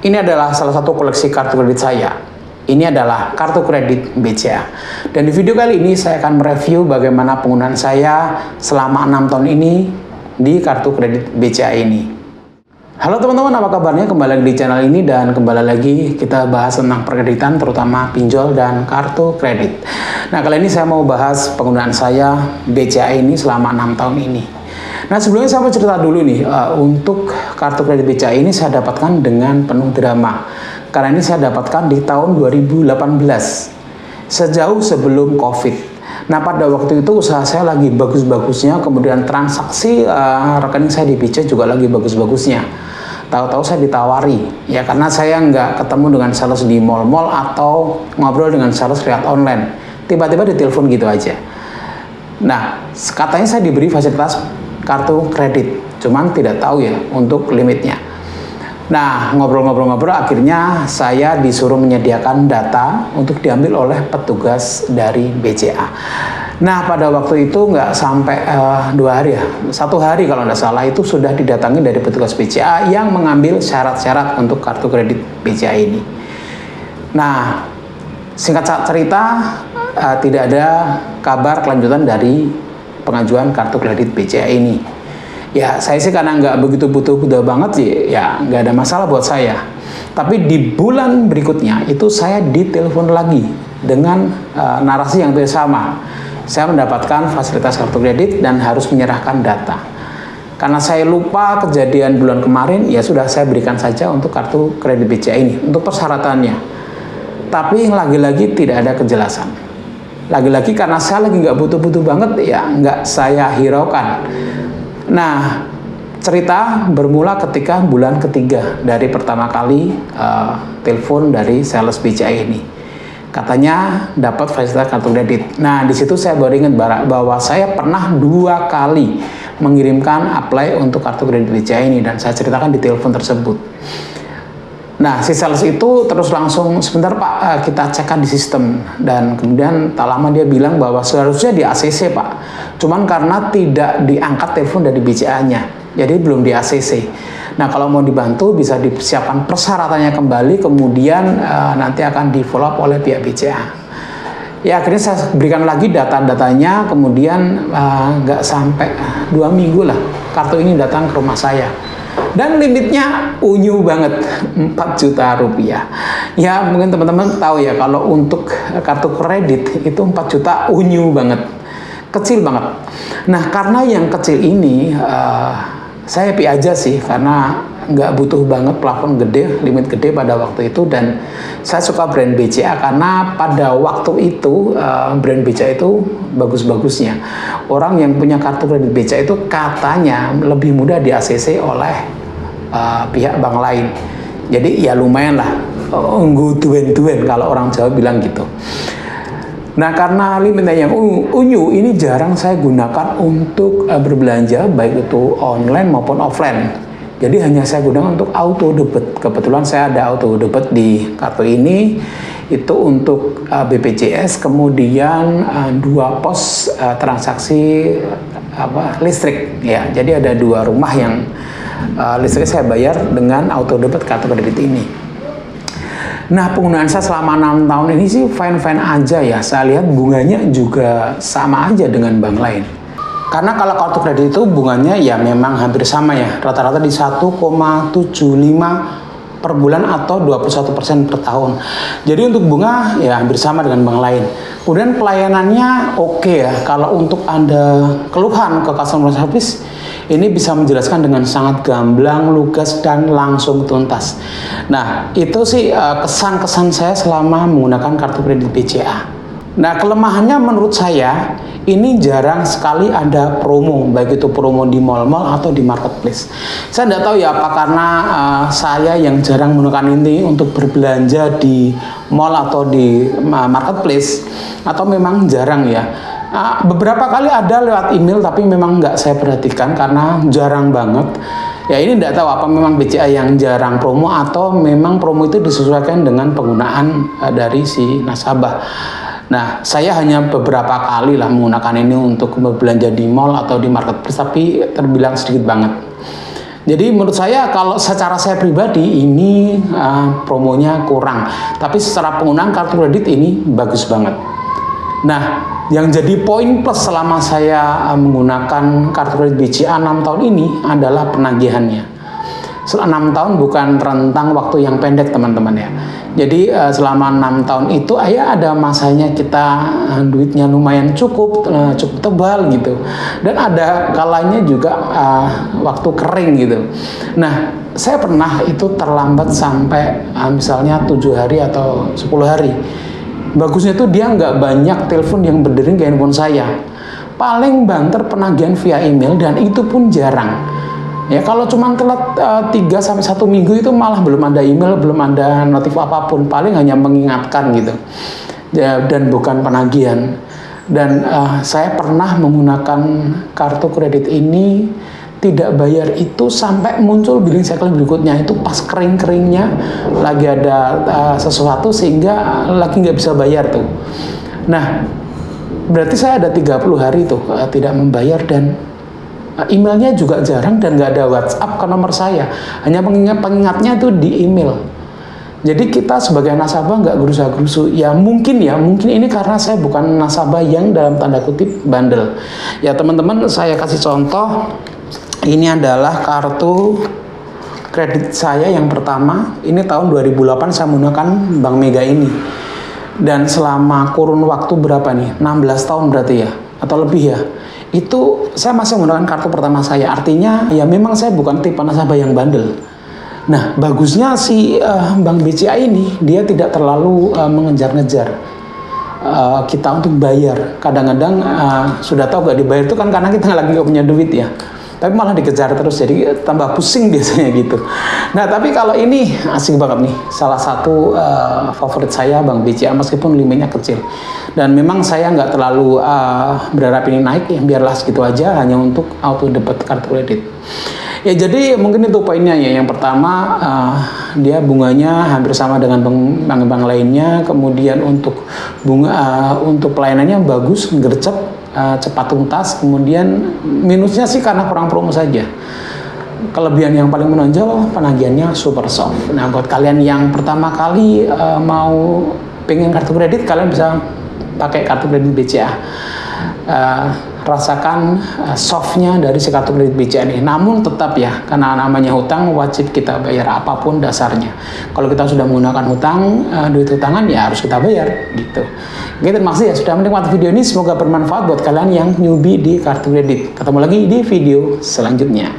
Ini adalah salah satu koleksi kartu kredit saya. Ini adalah kartu kredit BCA. Dan di video kali ini saya akan mereview bagaimana penggunaan saya selama 6 tahun ini di kartu kredit BCA ini. Halo teman-teman, apa kabarnya? Kembali lagi di channel ini dan kembali lagi kita bahas tentang perkreditan, terutama pinjol dan kartu kredit. Nah, kali ini saya mau bahas penggunaan saya BCA ini selama 6 tahun ini. Nah, sebelumnya saya mau cerita dulu nih, untuk kartu kredit BCA ini saya dapatkan dengan penuh drama. Karena ini saya dapatkan di tahun 2018, sejauh sebelum COVID. Nah, pada waktu itu usaha saya lagi bagus-bagusnya, kemudian transaksi rekening saya di BCA juga lagi bagus-bagusnya. Tahu-tahu saya ditawari, ya karena saya nggak ketemu dengan sales di mall-mall atau ngobrol dengan sales lewat online. Tiba-tiba ditelepon gitu aja. Nah, katanya saya diberi fasilitas kartu kredit, cuman tidak tahu ya untuk limitnya. Nah, ngobrol-ngobrol akhirnya saya disuruh menyediakan data untuk diambil oleh petugas dari BCA. Nah, pada waktu itu nggak sampai 2 hari ya, 1 hari kalau nggak salah, itu sudah didatangi dari petugas BCA yang mengambil syarat-syarat untuk kartu kredit BCA ini. Nah, singkat cerita, tidak ada kabar kelanjutan dari pengajuan kartu kredit BCA ini. Ya, saya sih karena nggak begitu butuh banget sih, ya nggak ada masalah buat saya. Tapi di bulan berikutnya itu saya ditelepon lagi dengan narasi yang sama. Saya mendapatkan fasilitas kartu kredit dan harus menyerahkan data. Karena saya lupa kejadian bulan kemarin, ya sudah saya berikan saja untuk kartu kredit BCA ini, untuk persyaratannya. Tapi lagi-lagi tidak ada kejelasan. Lagi-lagi karena saya lagi nggak butuh banget, ya nggak saya hiraukan. Nah, cerita bermula ketika bulan ketiga dari pertama kali telepon dari sales BCA ini. Katanya dapat fasilitas kartu kredit. Nah, di situ saya baru ingat bahwa saya pernah 2 kali mengirimkan apply untuk kartu kredit BCA ini dan saya ceritakan di telepon tersebut. Nah, si sales itu terus langsung, sebentar Pak, kita cekkan di sistem. Dan kemudian tak lama dia bilang bahwa seharusnya di ACC Pak. Cuman karena tidak diangkat telepon dari BCA-nya, jadi belum di ACC. Nah, kalau mau dibantu bisa disiapkan persyaratannya kembali, kemudian nanti akan di follow up oleh pihak BCA. Ya, akhirnya saya berikan lagi data-datanya, kemudian nggak sampai 2 minggu lah, kartu ini datang ke rumah saya. Dan limitnya unyu banget, 4 juta rupiah. Ya, mungkin teman-teman tahu ya, kalau untuk kartu kredit itu 4 juta unyu banget, kecil banget. Nah, karena yang kecil ini saya happy aja sih, karena nggak butuh banget plafon gede, limit gede pada waktu itu. Dan saya suka brand BCA karena pada waktu itu brand BCA itu bagus-bagusnya. Orang yang punya kartu kredit BCA itu katanya lebih mudah di ACC oleh pihak bank lain. Jadi ya lumayan lah, tuen kalau orang Jawa bilang gitu. Nah, karena limitnya yang unyu ini jarang saya gunakan untuk berbelanja, baik itu online maupun offline. Jadi hanya saya gunakan untuk auto debit. Kebetulan saya ada auto debit di kartu ini, itu untuk BPJS, kemudian 2 pos transaksi listrik. Ya, jadi ada 2 rumah yang listrik saya bayar dengan auto debit kartu kredit ini. Nah, penggunaan saya selama 6 tahun ini sih fine-fine aja ya. Saya lihat bunganya juga sama aja dengan bank lain. Karena kalau kartu kredit itu bunganya ya memang hampir sama ya. Rata-rata di 1,75 per bulan atau 21% per tahun. Jadi untuk bunga ya hampir sama dengan bank lain. Kemudian pelayanannya oke ya. Kalau untuk Anda keluhan ke customer service, ini bisa menjelaskan dengan sangat gamblang, lugas, dan langsung tuntas. Nah, itu sih kesan-kesan saya selama menggunakan kartu kredit BCA. Nah, kelemahannya menurut saya, ini jarang sekali ada promo, baik itu promo di mall-mall atau di marketplace. Saya tidak tahu ya, apa karena saya yang jarang menggunakan ini untuk berbelanja di mall atau di marketplace, atau memang jarang ya. Beberapa kali ada lewat email, tapi memang nggak saya perhatikan karena jarang banget. Ya, ini tidak tahu apa memang BCA yang jarang promo atau memang promo itu disesuaikan dengan penggunaan dari si nasabah. Nah, saya hanya beberapa kali lah menggunakan ini untuk berbelanja di mall atau di marketplace, tapi terbilang sedikit banget. Jadi menurut saya kalau secara saya pribadi ini promonya kurang, tapi secara penggunaan kartu kredit ini bagus banget. Nah, yang jadi poin plus selama saya menggunakan kartu kredit BCA 6 tahun ini adalah penagihannya. 6 tahun bukan rentang waktu yang pendek teman-teman ya. Jadi selama 6 tahun itu ya ada masanya kita duitnya lumayan cukup tebal gitu. Dan ada kalanya juga waktu kering gitu. Nah, saya pernah itu terlambat sampai misalnya 7 hari atau 10 hari. Bagusnya itu dia nggak banyak telepon yang berdering ke handphone saya. Paling banter penagihan via email dan itu pun jarang. Ya kalau cuma telat 3-1 minggu itu malah belum ada email, belum ada notif apapun, paling hanya mengingatkan gitu. Ya, dan bukan penagihan. Dan saya pernah menggunakan kartu kredit ini tidak bayar itu sampai muncul billing cycle berikutnya, itu pas kering-keringnya lagi ada sesuatu sehingga lagi nggak bisa bayar tuh. Nah, berarti saya ada 30 hari tuh tidak membayar dan emailnya juga jarang dan nggak ada WhatsApp ke nomor saya, hanya pengingatnya tuh di email. Jadi kita sebagai nasabah nggak gerusa-gerusu. Ya mungkin ini karena saya bukan nasabah yang dalam tanda kutip bandel. Ya teman-teman, saya kasih contoh. Ini adalah kartu kredit saya yang pertama. Ini tahun 2008 saya menggunakan Bank Mega ini. Dan selama kurun waktu berapa nih? 16 tahun berarti ya? Atau lebih ya? Itu saya masih menggunakan kartu pertama saya. Artinya ya memang saya bukan tipe nasabah yang bandel. Nah, bagusnya si Bank BCA ini dia tidak terlalu mengejar-ngejar kita untuk bayar. Kadang-kadang sudah tahu gak dibayar itu kan karena kita lagi gak punya duit ya. Tapi malah dikejar terus, jadi tambah pusing biasanya gitu. Nah, tapi kalau ini asik banget nih. Salah satu favorit saya Bank BCA meskipun limitnya kecil. Dan memang saya nggak terlalu berharap ini naik ya, biarlah segitu aja hanya untuk auto debit kartu kredit. Ya jadi mungkin itu poinnya ya. Yang pertama dia bunganya hampir sama dengan bank-bank lainnya. Kemudian untuk untuk pelayanannya bagus, gercep, cepat tuntas. Kemudian minusnya sih karena kurang promo saja. Kelebihan yang paling menonjol penagihannya super soft. Nah buat kalian yang pertama kali mau pengen kartu kredit, kalian bisa pakai kartu kredit BCA. Rasakan softnya dari si kartu kredit BCA ini. Namun tetap ya, karena namanya hutang wajib kita bayar apapun dasarnya. Kalau kita sudah menggunakan hutang, duit hutangan ya harus kita bayar gitu. Oke, terima kasih ya sudah menikmati video ini. Semoga bermanfaat buat kalian yang newbie di kartu kredit. Ketemu lagi di video selanjutnya.